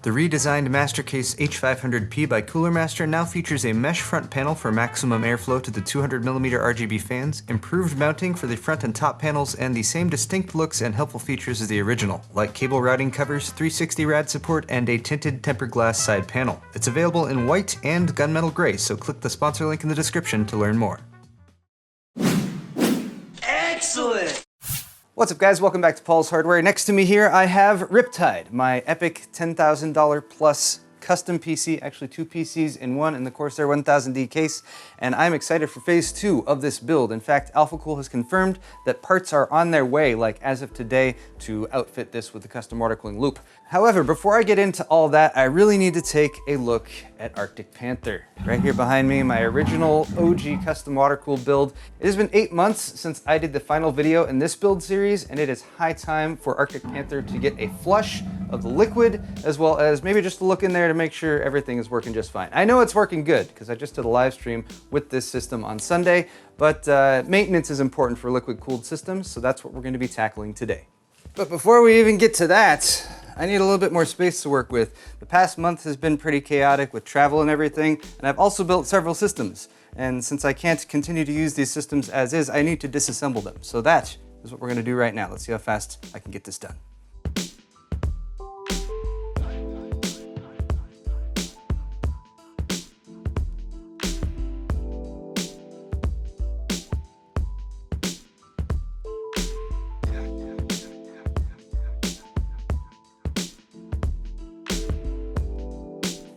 The redesigned Mastercase H500P by Cooler Master now features a mesh front panel for maximum airflow to the 200mm RGB fans, improved mounting for the front and top panels, and the same distinct looks and helpful features as the original, like cable routing covers, 360 rad support, and a tinted tempered glass side panel. It's available in white and gunmetal gray, so click the sponsor link in the description to learn more. Excellent! What's up guys, welcome back to Paul's Hardware. Next to me here I have Riptide, my epic $10,000 plus custom PC, actually two PCs in one in the Corsair 1000D case, and I'm excited for phase 2 of this build. In fact, AlphaCool has confirmed that parts are on their way, like as of today, to outfit this with the custom water cooling loop. However, before I get into all that, I really need to take a look at Arctic Panther. Right here behind me, my original OG custom water cooled build. It has been 8 months since I did the final video in this build series, and it is high time for Arctic Panther to get a flush of the liquid, as well as maybe just a look in there to make sure everything is working just fine. I know it's working good, because I just did a live stream with this system on Sunday, but maintenance is important for liquid cooled systems, so that's what we're going to be tackling today. But before we even get to that, I need a little bit more space to work with. The past month has been pretty chaotic with travel and everything, and I've also built several systems. And since I can't continue to use these systems as is, I need to disassemble them. So that is what we're gonna do right now. Let's see how fast I can get this done.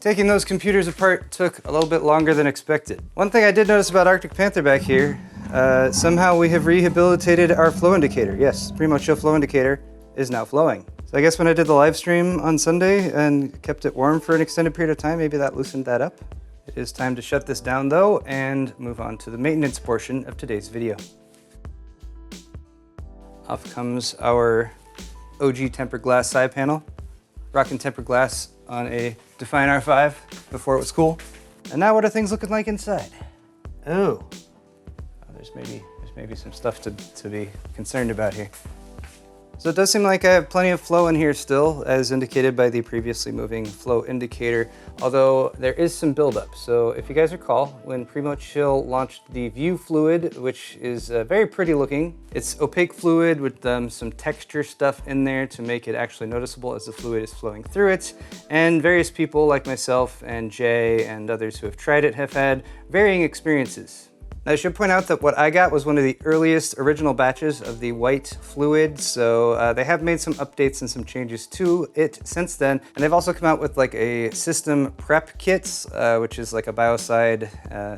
Taking those computers apart took a little bit longer than expected. One thing I did notice about Arctic Panther back here, somehow we have rehabilitated our flow indicator. Yes, Primo Chill flow indicator is now flowing. So I guess when I did the live stream on Sunday and kept it warm for an extended period of time, maybe that loosened that up. It is time to shut this down though and move on to the maintenance portion of today's video. Off comes our OG tempered glass side panel. Rocking tempered glass on a Define R5 before it was cool. And now what are things looking like inside? Oh, there's maybe some stuff to be concerned about here. So it does seem like I have plenty of flow in here still, as indicated by the previously moving flow indicator, although there is some buildup. So if you guys recall, when Primo Chill launched the View fluid, which is very pretty looking, it's opaque fluid with some texture stuff in there to make it actually noticeable as the fluid is flowing through it. And various people like myself and Jay and others who have tried it have had varying experiences. Now, I should point out that what I got was one of the earliest original batches of the white fluid, so they have made some updates and some changes to it since then. And they've also come out with like a system prep kit, which is like a biocide,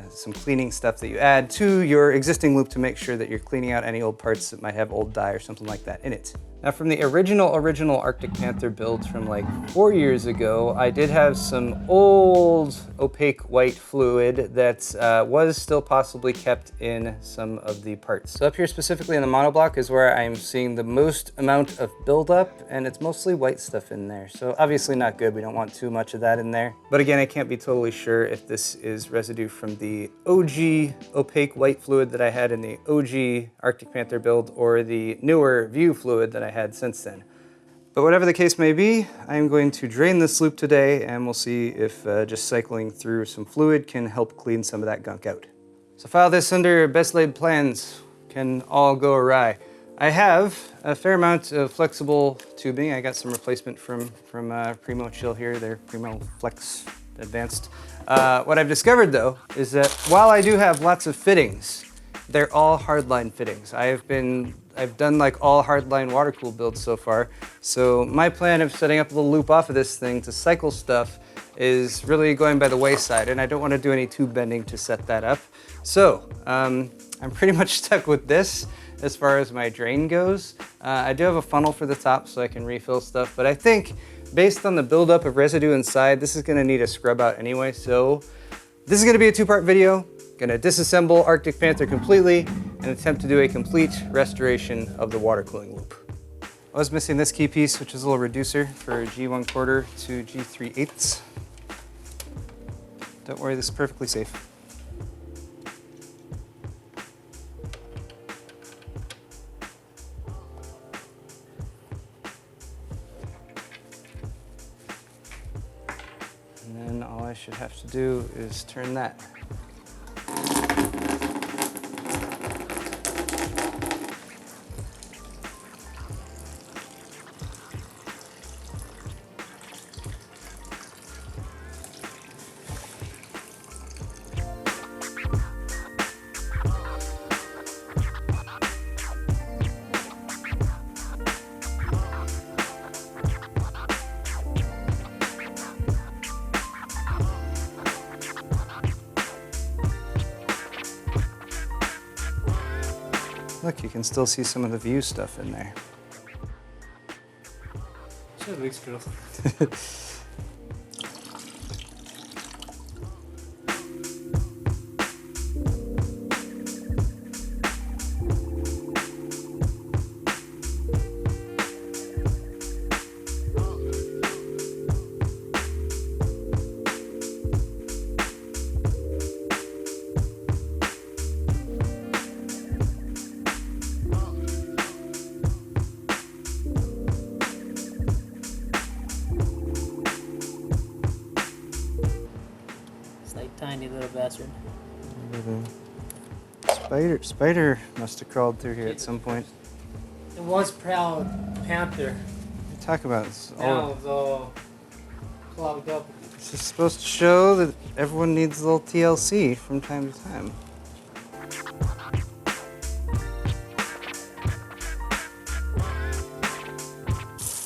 some cleaning stuff that you add to your existing loop to make sure that you're cleaning out any old parts that might have old dye or something like that in it. Now, from the original Arctic Panther builds from like 4 years ago, I did have some old opaque white fluid that was still possibly kept in some of the parts. So up here specifically in the monoblock is where I'm seeing the most amount of buildup, and it's mostly white stuff in there. So obviously not good, we don't want too much of that in there. But again, I can't be totally sure if this is residue from the OG opaque white fluid that I had in the OG Arctic Panther build or the newer View fluid that I had since then. But whatever the case may be, I'm going to drain this loop today, and we'll see if just cycling through some fluid can help clean some of that gunk out. So file this under best laid plans can all go awry. I have a fair amount of flexible tubing. I got some replacement from Primo Chill here, their Primo Flex Advanced. What I've discovered though is that while I do have lots of fittings, they're all hardline fittings. I've done like all hardline water cool builds so far. So my plan of setting up a little loop off of this thing to cycle stuff is really going by the wayside, and I don't want to do any tube bending to set that up. So I'm pretty much stuck with this as far as my drain goes. I do have a funnel for the top so I can refill stuff, but I think based on the buildup of residue inside, this is gonna need a scrub out anyway. So this is gonna be a two-part video. Gonna disassemble Arctic Panther completely and attempt to do a complete restoration of the water cooling loop. I was missing this key piece, which is a little reducer for G1/4 to G3/8. Don't worry, this is perfectly safe. I should have to do is turn that. Look, you can still see some of the view stuff in there. That looks cool. Tiny little bastard. Spider must have crawled through here at some point. It was proud Panther. What you talk about? It's Now it's all clogged up. This is supposed to show that everyone needs a little TLC from time to time.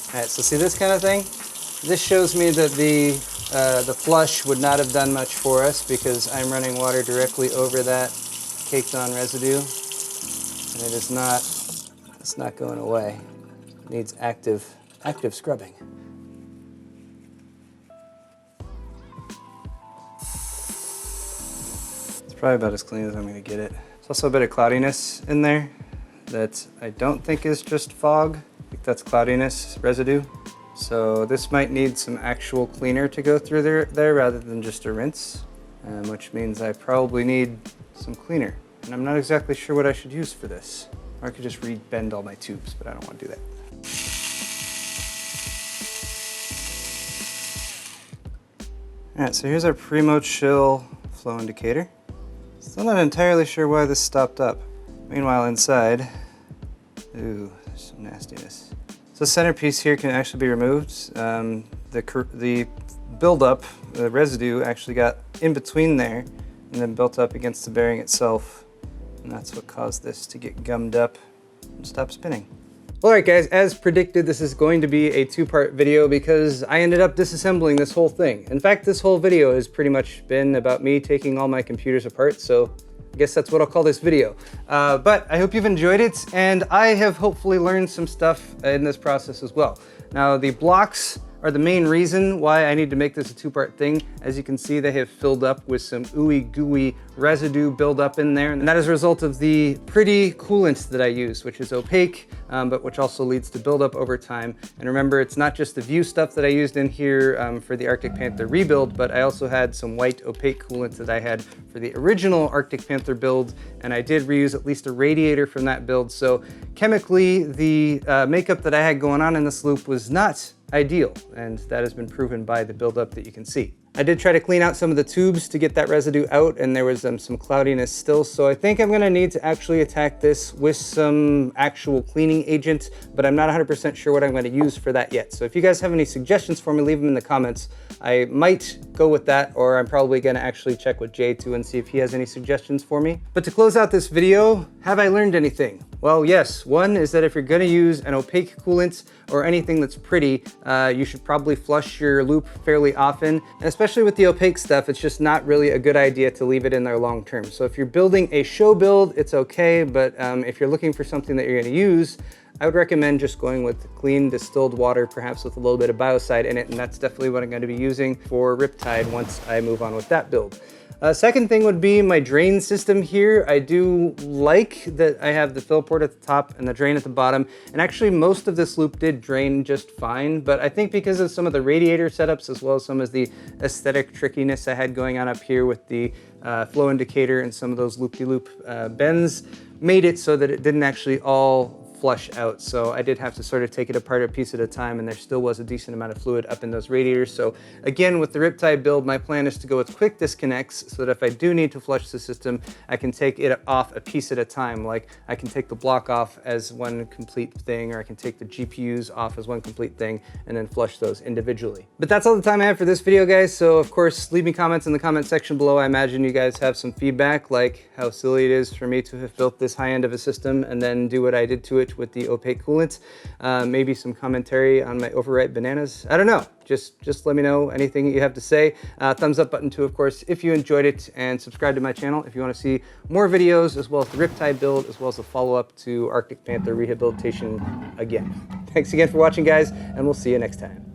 Alright, so see this kind of thing? This shows me that the flush would not have done much for us because I'm running water directly over that caked on residue. And it is not, it's not going away. It needs active scrubbing. It's probably about as clean as I'm gonna get it. There's also a bit of cloudiness in there that I don't think is just fog. I think that's cloudiness residue. So this might need some actual cleaner to go through there rather than just a rinse, which means I probably need some cleaner. And I'm not exactly sure what I should use for this. Or I could just re-bend all my tubes, but I don't want to do that. All right, so here's our Primo Chill flow indicator. Still not entirely sure why this stopped up. Meanwhile, inside, ooh, there's some nastiness. The centerpiece here can actually be removed. The buildup, the residue, actually got in between there and then built up against the bearing itself. And that's what caused this to get gummed up and stop spinning. All right, guys, as predicted, this is going to be a two-part video because I ended up disassembling this whole thing. In fact, this whole video has pretty much been about me taking all my computers apart, so I guess that's what I'll call this video. But I hope you've enjoyed it, and I have hopefully learned some stuff in this process as well. Now, the blocks are the main reason why I need to make this a two-part thing. As you can see, they have filled up with some ooey gooey residue buildup in there, and that is a result of the pretty coolant that I use, which is opaque, but which also leads to buildup over time. And remember, it's not just the view stuff that I used in here for the Arctic Panther rebuild, but I also had some white opaque coolant that I had for the original Arctic Panther build, and I did reuse at least a radiator from that build. So chemically, the makeup that I had going on in this loop was not ideal, and that has been proven by the buildup that you can see. I did try to clean out some of the tubes to get that residue out, and there was some cloudiness still, so I think I'm gonna need to actually attack this with some actual cleaning agent, but I'm not 100% sure what I'm gonna use for that yet. So if you guys have any suggestions for me, leave them in the comments. I might go with that, or I'm probably gonna actually check with Jay too and see if he has any suggestions for me. But to close out this video, have I learned anything? Well, yes. One is that if you're gonna use an opaque coolant or anything that's pretty, you should probably flush your loop fairly often. And especially with the opaque stuff, it's just not really a good idea to leave it in there long term. So if you're building a show build, it's okay, but if you're looking for something that you're gonna use, I would recommend just going with clean distilled water, perhaps with a little bit of biocide in it, and that's definitely what I'm going to be using for Riptide once I move on with that build. Second thing would be my drain system here. I do like that I have the fill port at the top and the drain at the bottom, and actually most of this loop did drain just fine, but I think because of some of the radiator setups as well as some of the aesthetic trickiness I had going on up here with the flow indicator and some of those loop-de-loop bends, made it so that it didn't actually all flush out. So I did have to sort of take it apart a piece at a time, and there still was a decent amount of fluid up in those radiators. So again, with the Riptide build, my plan is to go with quick disconnects so that if I do need to flush the system, I can take it off a piece at a time. Like I can take the block off as one complete thing, or I can take the GPUs off as one complete thing and then flush those individually. But that's all the time I have for this video, guys. So of course, leave me comments in the comment section below. I imagine you guys have some feedback, like how silly it is for me to have built this high end of a system and then do what I did to it with the opaque coolant. Maybe some commentary on my overripe bananas. I don't know. Just let me know anything you have to say. Thumbs up button too, of course, if you enjoyed it, and subscribe to my channel if you want to see more videos, as well as the Riptide build, as well as the follow-up to Arctic Panther rehabilitation again. Thanks again for watching, guys, and we'll see you next time.